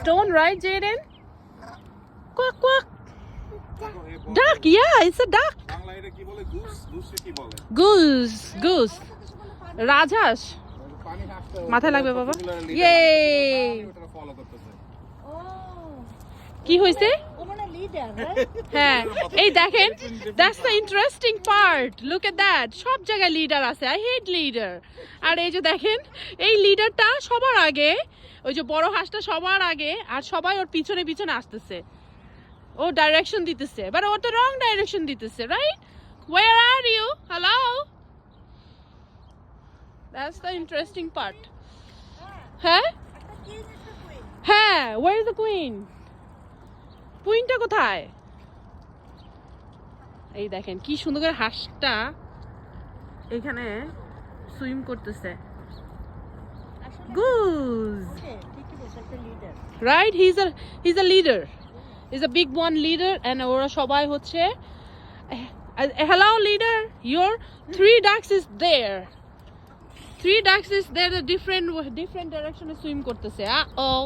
stone, right, Jaden? Quack, quack. Duck, yeah, it's a duck. Goose. রাজহাঁস মাথায় লাগবে বাবা। ইয়ে কি হয়েছে? হ্যাঁ এই দেখেন, that's the interesting part, look at that, সব জায়গায় লিডার আছে। I hate leader. আর এই যে দেখেন, এই লিডারটা সবার আগে, ওই যে বড় হাঁসটা সবার আগে, আর সবাই ওর পিছনে পিছনে আসতেছে, ও ডাইরেকশন দিতেছে, বাট ও তো রং ডাইরেকশন দিতেছে, right? Where are you? Hello? That's the interesting part. হ্যাঁ হ্যাঁ, where is the queen? কুইনটা কোথায়? এই দেখেন কি সুন্দর করে হাঁসটা এখানে সুইম করতেছে। Goose. Right? He's a leader. He's a big one leader, and ওরা সবাই হচ্ছে, hello leader, your 3 ducks is there. 3 ducks is there, the different direction swim করতেছে। Oh